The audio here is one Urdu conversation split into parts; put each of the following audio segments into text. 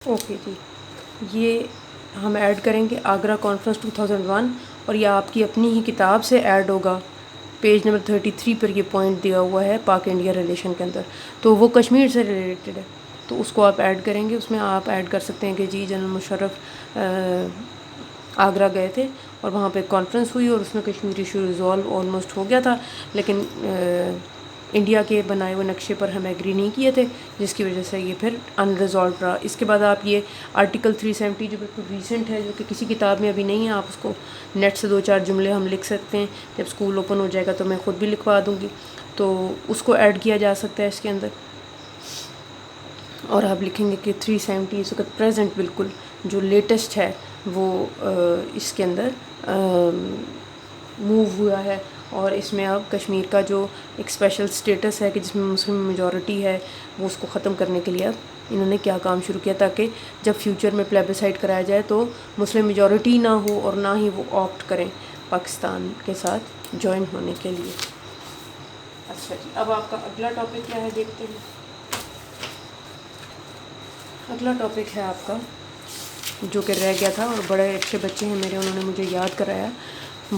اوکے جی، یہ ہم ایڈ کریں گے آگرہ کانفرنس 2001 اور یہ آپ کی اپنی ہی کتاب سے ایڈ ہوگا. پیج نمبر 33 پر یہ پوائنٹ دیا ہوا ہے پاک انڈیا ریلیشن کے اندر، تو وہ کشمیر سے ریلیٹڈ ہے، تو اس کو آپ ایڈ کریں گے. اس میں آپ ایڈ کر سکتے ہیں کہ جی جنرل مشرف آگرہ گئے تھے اور وہاں پہ کانفرنس ہوئی اور اس میں کشمیر ایشو ریزالو آلموسٹ ہو گیا تھا، لیکن انڈیا کے بنائے ہوئے نقشے پر ہم ایگری نہیں کیے تھے، جس کی وجہ سے یہ پھر ان ریزالوڈ رہا. اس کے بعد آپ یہ آرٹیکل 370 جو بالکل ریسنٹ ہے، جو کہ کسی کتاب میں ابھی نہیں ہے، آپ اس کو نیٹ سے 2-4 جملے ہم لکھ سکتے ہیں. جب اسکول اوپن ہو جائے گا تو میں خود بھی لکھوا دوں گی، تو اس کو ایڈ کیا جا سکتا ہے اس کے اندر. اور آپ لکھیں گے کہ 370 اس وقت پریزنٹ بالکل جو لیٹسٹ ہے وہ اس کے اندر موو ہوا ہے، اور اس میں اب کشمیر کا جو ایک اسپیشل اسٹیٹس ہے کہ جس میں مسلم میجورٹی ہے، وہ اس کو ختم کرنے کے لیے اب انہوں نے کیا کام شروع کیا، تاکہ جب فیوچر میں پلیبسائٹ کرایا جائے تو مسلم میجورٹی نہ ہو اور نہ ہی وہ آپٹ کریں پاکستان کے ساتھ جوائن ہونے کے لیے. اچھا جی، اب آپ کا اگلا ٹاپک کیا ہے دیکھتے ہیں. اگلا ٹاپک ہے آپ کا جو کہ رہ گیا تھا اور بڑے اچھے بچے ہیں میرے، انہوں نے مجھے یاد کرایا،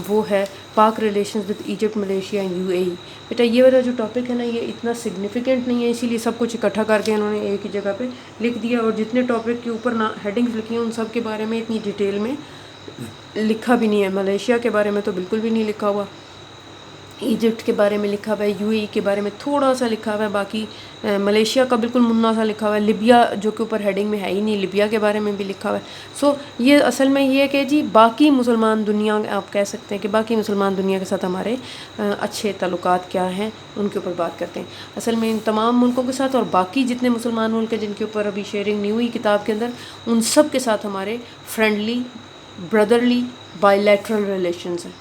وہ ہے Pak relations with Egypt Malaysia and UAE. بیٹا یہ والا جو ٹاپک ہے نا، یہ اتنا سگنیفیکنٹ نہیں ہے، اسی لیے سب کچھ اکٹھا کر کے انہوں نے ایک ہی جگہ پہ لکھ دیا، اور جتنے ٹاپک کے اوپر نا ہیڈنگز لکھی ہیں ان سب کے بارے میں اتنی ڈیٹیل میں لکھا بھی نہیں ہے. ملیشیا کے بارے میں تو بالکل بھی نہیں لکھا ہوا، ایجپٹ کے بارے میں لکھا ہوا ہے، UAE کے بارے میں تھوڑا سا لکھا ہوا ہے، باقی ملیشیا کا بالکل منا سا لکھا ہوا ہے. لیبیا جو کہ اوپر ہیڈنگ میں ہے ہی نہیں، لیبیا کے بارے میں بھی لکھا ہوا ہے. سو یہ اصل میں یہ ہے کہ جی باقی مسلمان دنیا، آپ کہہ سکتے ہیں کہ باقی مسلمان دنیا کے ساتھ ہمارے اچھے تعلقات کیا ہیں، ان کے اوپر بات کرتے ہیں. اصل میں ان تمام ملکوں کے ساتھ اور باقی جتنے مسلمان ملک ہیں جن کے اوپر ابھی شیئرنگ نہیں ہوئی کتاب کے اندر، ان سب کے ساتھ ہمارے friendly brotherly bilateral relations ہیں.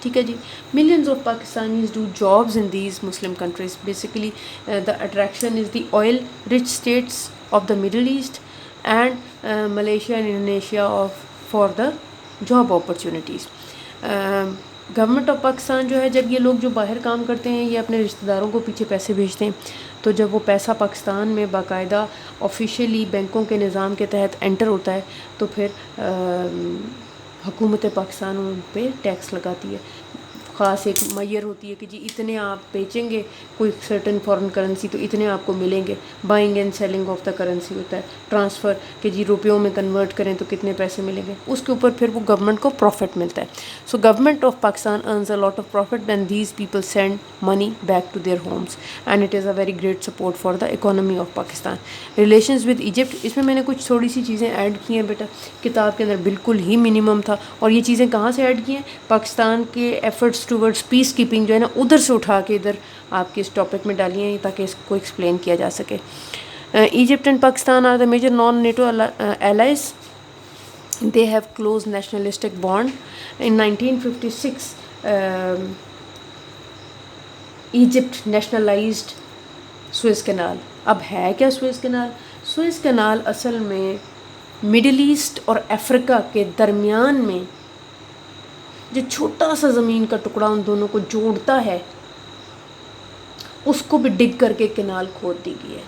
ٹھیک ہے جی. Millions of Pakistanis do jobs in these Muslim countries. Basically the attraction is the oil rich states of the Middle East and Malaysia and Indonesia for the job opportunities. Government of Pakistan جو ہے، جب یہ لوگ جو باہر کام کرتے ہیں یہ اپنے رشتہ داروں کو پیچھے پیسے بھیجتے ہیں، تو جب وہ پیسہ پاکستان میں باقاعدہ آفیشیلی بینکوں کے نظام کے تحت انٹر ہوتا ہے تو پھر حکومت پاکستان ان پہ ٹیکس لگاتی ہے. خاص ایک معیار ہوتی ہے کہ جی اتنے آپ بیچیں گے کوئی سرٹن فارن کرنسی تو اتنے آپ کو ملیں گے. Buying and selling of the currency ہوتا ہے، ٹرانسفر کہ جی روپیوں میں کنورٹ کریں تو کتنے پیسے ملیں گے، اس کے اوپر پھر وہ گورنمنٹ کو پروفٹ ملتا ہے. So government of Pakistan earns a lot of profit when these people send money back to their homes and it is a very great support for the economy of Pakistan. Relations with Egypt, اس میں نے کچھ تھوڑی سی چیزیں ایڈ کی ہیں بیٹا، کتاب کے اندر بالکل ہی منیمم تھا. اور یہ چیزیں کہاں سے ایڈ کی ہیں؟ پاکستان کے ایفرٹس ٹورڈز پیس کیپنگ جو ہے نا، ادھر سے اٹھا کے ادھر آپ کے اس ٹاپک میں ڈالی ہیں تاکہ اس کو ایکسپلین کیا جا سکے. Egypt and Pakistan are the major non NATO allies. They have close nationalistic bond. In 1956, Egypt nationalized Swiss canal. اب ہے کیا سوئز کینال؟ سوئز کینال اصل میں مڈل ایسٹ اور افریقہ کے درمیان میں جو چھوٹا سا زمین کا ٹکڑا ان دونوں کو جوڑتا ہے، اس کو بھی ڈگ کر کے کینال کھود دی گئی ہے.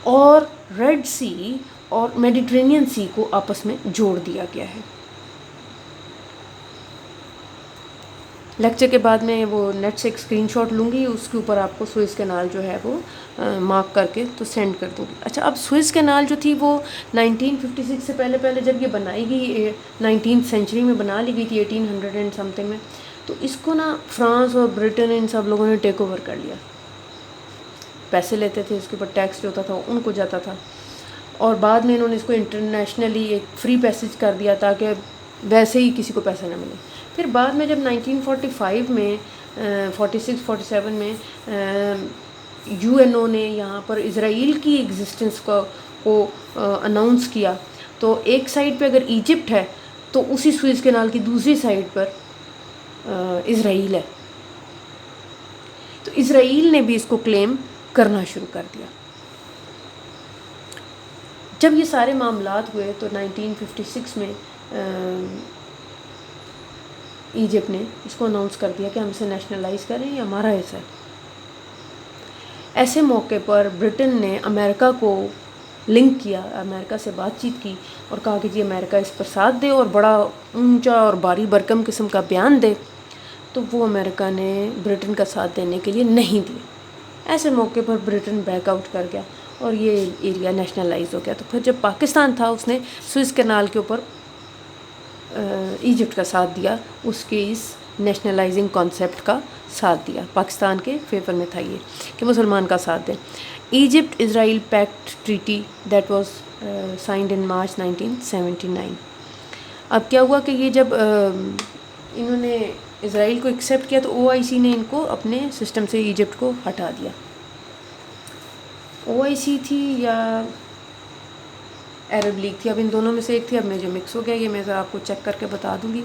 اور ریڈ سی اور میڈیٹرینین سی کو آپس میں جوڑ دیا گیا ہے. لیکچر کے بعد میں وہ نیٹ سے ایک اسکرین شاٹ لوں گی، اس کے اوپر آپ کو سوئز کینال جو ہے وہ مارک کر کے تو سینڈ کر دوں گی. اچھا، اب سوئز کینال جو تھی وہ 1956 سے پہلے جب یہ بنائی گئی 19th سینچری میں بنا لی گئی تھی 1800 اینڈ سم تھنگ میں، تو اس کو نا فرانس اور برٹن ان سب لوگوں نے ٹیک اوور کر لیا. پیسے لیتے تھے، اس کے اوپر ٹیکس جو ہوتا تھا ان کو جاتا تھا، اور بعد میں انہوں نے اس کو انٹرنیشنلی ایک فری پیسج کر دیا تاکہ ویسے ہی کسی کو پیسہ نہ ملے. پھر بعد میں جب 1945 میں 46-47 میں UNO نے یہاں پر اسرائیل کی ایگزسٹنس کو اناؤنس کیا، تو ایک سائڈ پہ اگر ایجپٹ ہے تو اسی سوئز کینال کی دوسری سائڈ پر اسرائیل ہے. تو اسرائیل نے بھی اس کو کلیم کرنا شروع کر دیا. جب یہ سارے معاملات ہوئے تو 1956 میں ایجپٹ نے اس کو اناؤنس کر دیا کہ ہم اسے نیشنلائز کریں، یہ ہمارا حصہ ہے. ایسے موقع پر برٹن نے امریکہ کو لنک کیا، امریکہ سے بات چیت کی اور کہا کہ جی امریکہ اس پر ساتھ دے اور بڑا اونچا اور بھاری بھرکم قسم کا بیان دے، تو وہ امریکہ نے برٹن کا ساتھ دینے کے لیے نہیں دیا۔ ایسے موقع پر برٹن بیک آؤٹ کر گیا اور یہ ایریا نیشنلائز ہو گیا۔ تو پھر جب پاکستان تھا اس نے سوئس کینال کے اوپر ایجپٹ کا ساتھ دیا، اس کے اس نیشنلائزنگ کانسیپٹ کا ساتھ دیا، پاکستان کے فیور میں تھا یہ کہ مسلمان کا ساتھ دیں۔ Egypt Israel pact treaty that was signed in March 1979۔ اب کیا ہوا کہ یہ جب انہوں نے اسرائیل کو ایکسیپٹ کیا تو OIC نے ان کو اپنے سسٹم سے ایجپٹ کو ہٹا دیا۔ OIC تھی یا عرب لیگ تھی، اب ان دونوں میں سے ایک تھی، اب میں جو مکس ہو گیا، یہ میں ذرا آپ کو چیک کر کے بتا دوں گی۔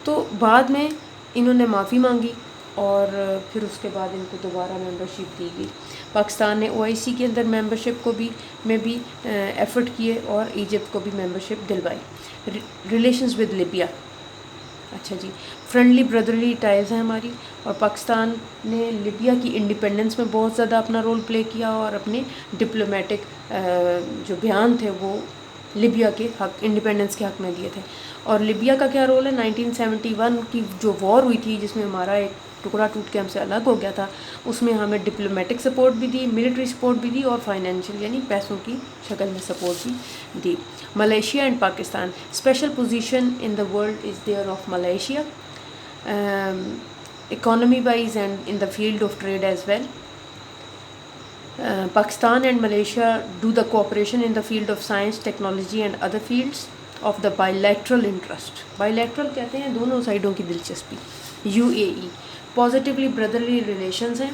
تو بعد میں انہوں نے معافی مانگی اور پھر اس کے بعد ان کو دوبارہ ممبرشپ دی گئی۔ پاکستان نے OIC کے اندر ممبرشپ کو بھی ایفرٹ کیے اور ایجپٹ کو بھی ممبرشپ دلوائی۔ ریلیشنز ود لیبیا، اچھا جی، فرینڈلی بردرلی ٹائز ہیں ہماری، اور پاکستان نے لیبیا کی انڈیپینڈنس میں بہت زیادہ اپنا رول پلے کیا اور اپنے ڈپلومیٹک جو بیان تھے وہ لیبیا کے حق، انڈیپینڈنس کے حق میں دیے تھے۔ اور لیبیا کا کیا رول ہے؟ 1971 کی جو وار ہوئی تھی جس میں ہمارا ایک ٹکڑا ٹوٹ کے ہم سے الگ ہو گیا تھا، اس میں ہمیں ڈپلومیٹک سپورٹ بھی دی، ملٹری سپورٹ بھی دی اور فائنینشیل یعنی پیسوں کی شکل میں سپورٹ بھی دی۔ Malaysia and Pakistan, special position in the world is their of Malaysia, economy wise and in the field of trade as well. Pakistan and Malaysia do the cooperation in the field of science, technology and other fields of the bilateral interest. Bilateral کہتے ہیں دونوں سائڈوں کی دلچسپی۔ UAE positively brotherly relations ہیں۔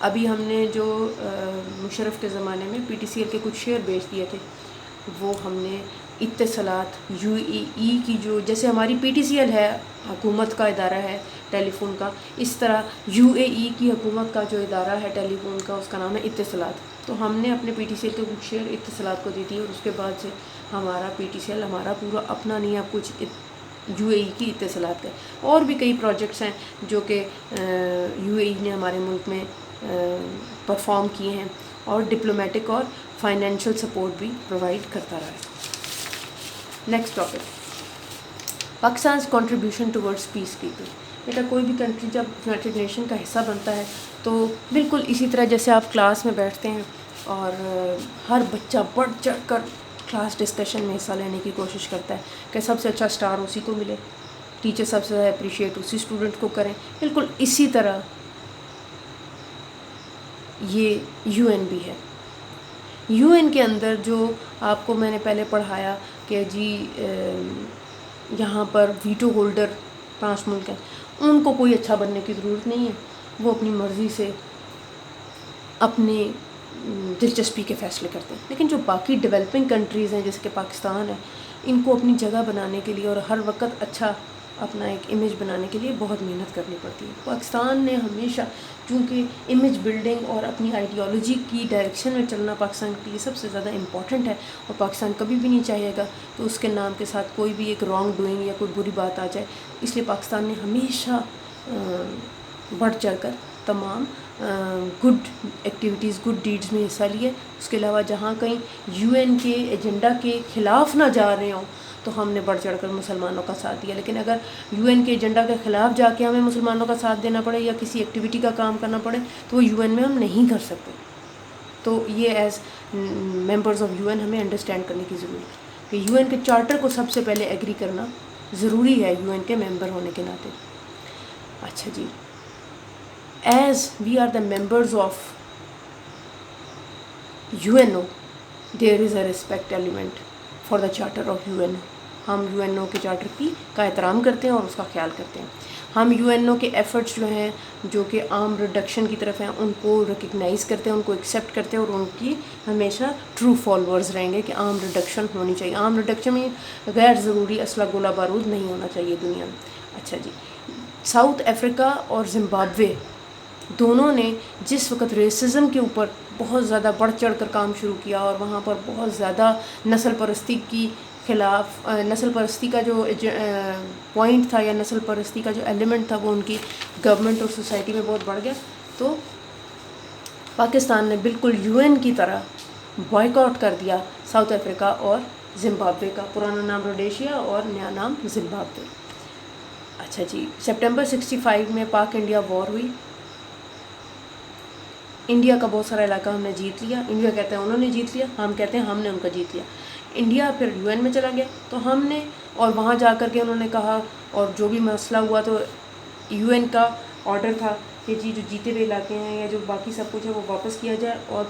ابھی ہم نے جو مشرف کے زمانے میں PTCL کے کچھ شیئر بیچ دیے تھے، وہ ہم نے اتصالات UAE کی، جو جیسے ہماری PTCL ہے حکومت کا ادارہ ہے ٹیلی فون کا، اس طرح UAE کی حکومت کا جو ادارہ ہے ٹیلی فون کا اس کا نام ہے اتصالات۔ تو ہم نے اپنے PTCL کے کچھ شیئر اتصالات کو دی تھی اور اس کے بعد سے ہمارا PTCL ہمارا پورا اپنا نہیں ہے، اب کچھ UAE کی اتصالات کا۔ اور بھی کئی پروجیکٹس ہیں جو کہ UAE نے ہمارے ملک میں پرفارم کیے ہیں اور ڈپلومیٹک اور فائنینشیل سپورٹ بھی پرووائڈ کرتا رہا ہے۔ Next topic, Pakistan's contribution towards peace keeping۔ بیٹا کوئی بھی کنٹری جب یونائٹڈ نیشن کا حصہ بنتا ہے تو بالکل اسی طرح جیسے آپ کلاس میں بیٹھتے ہیں اور ہر بچہ بڑھ چڑھ کر کلاس ڈسکشن میں حصہ لینے کی کوشش کرتا ہے کہ سب سے اچھا اسٹار اسی کو ملے، ٹیچر سب سے زیادہ اپریشیٹ اسی اسٹوڈنٹ کو کریں، بالکل اسی طرح یہ UN بھی ہے۔ UN کے اندر جو آپ کو میں نے پہلے پڑھایا کہ جی یہاں پر ویٹو ہولڈر 5 ملک ہیں، ان کو کوئی اچھا بننے کی ضرورت نہیں ہے، وہ اپنی مرضی سے اپنی دلچسپی کے فیصلے کرتے ہیں۔ لیکن جو باقی ڈیولپنگ کنٹریز ہیں جیسے کہ پاکستان ہے، ان کو اپنی جگہ بنانے کے لیے اور ہر وقت اچھا اپنا ایک امیج بنانے کے لیے بہت محنت کرنی پڑتی ہے۔ پاکستان نے ہمیشہ چونکہ امیج بلڈنگ اور اپنی آئیڈیالوجی کی ڈائریکشن میں چلنا پاکستان کے لیے سب سے زیادہ امپورٹنٹ ہے، اور پاکستان کبھی بھی نہیں چاہے گا کہ اس کے نام کے ساتھ کوئی بھی ایک رانگ ڈوئنگ یا کوئی بری بات آ جائے۔ اس لیے پاکستان نے ہمیشہ بڑھ چڑھ کر تمام گڈ ایکٹیویٹیز، گڈ ڈیڈز میں حصہ لیے۔ اس کے علاوہ جہاں کہیں UN کے ایجنڈا کے خلاف نہ جا رہے ہوں تو ہم نے بڑھ چڑھ کر مسلمانوں کا ساتھ دیا، لیکن اگر UN کے ایجنڈا کے خلاف جا کے ہمیں مسلمانوں کا ساتھ دینا پڑے یا کسی ایکٹیویٹی کا کام کرنا پڑے تو وہ UN میں ہم نہیں کر سکتے۔ تو یہ ایز ممبرز آف UN ہمیں انڈرسٹینڈ کرنے کی ضرورت ہے کہ UN کے چارٹر کو سب سے پہلے ایگری کرنا ضروری ہے UN کے ممبر ہونے کے ناطے۔ اچھا جی، as we are the members of UNO there is a respect element for the charter of UNO۔ ہم UNO کے چارٹر کا احترام کرتے ہیں اور اس کا خیال کرتے ہیں۔ ہم UNO کے ایفرٹس جو ہیں جو کہ آرم ریڈکشن کی طرف ہیں ان کو ریکگنائز کرتے ہیں، ان کو ایکسیپٹ کرتے ہیں اور ان کی ہمیشہ ٹرو فالوورز رہیں گے کہ آرم ریڈکشن ہونی چاہیے۔ آرم ریڈکشن میں غیر ضروری اسلحہ گولہ بارود نہیں ہونا چاہیے دنیا میں۔ اچھا جی، ساؤتھ افریقہ اور زمبابوے دونوں نے جس وقت ریسزم کے اوپر بہت زیادہ بڑھ چڑھ کر کام شروع کیا اور وہاں پر بہت زیادہ نسل پرستی کی خلاف نسل پرستی کا جو پوائنٹ تھا یا نسل پرستی کا جو ایلیمنٹ تھا وہ ان کی گورنمنٹ اور سوسائٹی میں بہت بڑھ گیا. تو پاکستان نے بالکل یو این کی طرح بائیکاٹ کر دیا ساؤتھ افریقہ اور زمبابوے کا. پرانا نام روڈیشیا اور نیا نام زمبابوے. اچھا جی, سپٹمبر 65 میں پاک انڈیا وار ہوئی. انڈیا کا بہت سارا علاقہ ہم نے جیت لیا. انڈیا کہتے ہیں انہوں نے جیت لیا, ہم کہتے ہیں ہم نے ان کا جیت لیا. انڈیا پھر یو این میں چلا گیا تو ہم نے, اور وہاں جا کر کے انہوں نے کہا, اور جو بھی مسئلہ ہوا تو یو این کا آرڈر تھا کہ جی جو جیتے ہوئے علاقے ہیں یا جو باقی سب کچھ ہے وہ واپس کیا جائے اور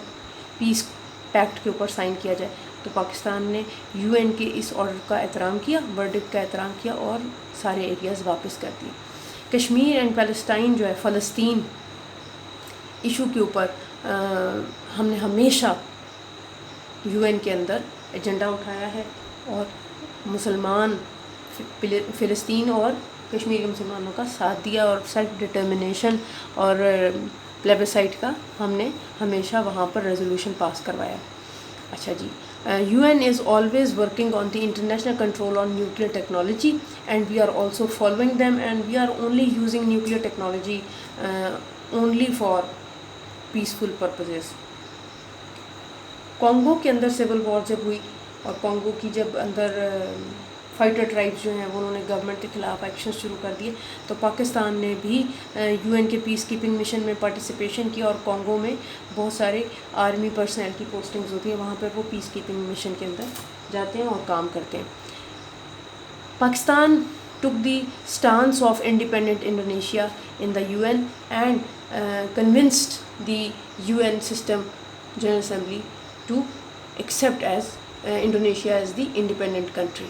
پیس پیکٹ کے اوپر سائن کیا جائے. تو پاکستان نے یو این کے اس آرڈر کا احترام کیا, ورڈکٹ کا احترام کیا اور سارے ایریاز واپس کر دیے. کشمیر اینڈ پیلسٹائن جو ہے, فلسطین ایشو کے اوپر ہم نے ہمیشہ یو این کے اندر ایجنڈا اٹھایا ہے اور مسلمان فلسطین اور کشمیر کے مسلمانوں کا ساتھ دیا اور سیلف ڈٹرمنیشن اور پلیبسائٹ کا ہم نے ہمیشہ وہاں پر ریزولوشن پاس کروایا. اچھا جی, U N is always working on the international control on nuclear technology and we are also following them and we are only using nuclear technology only for peaceful purposes. Congo کے اندر سول وار جب ہوئی اور کانگو کی جب اندر فائٹر ٹرائبس جو ہیں وہ انہوں نے گورنمنٹ کے خلاف ایکشن شروع کر دیے, تو پاکستان نے بھی یو این کے پیس کیپنگ مشن میں پارٹیسپیشن کیا اور کانگو میں بہت سارے آرمی پرسنل کی پوسٹنگز ہوتی ہیں, وہاں پر وہ پیس کیپنگ مشن کے اندر جاتے ہیں اور کام کرتے ہیں. Pakistan took the stance of independent Indonesia in the UN and convinced the UN system General Assembly to accept as Indonesia as the independent country.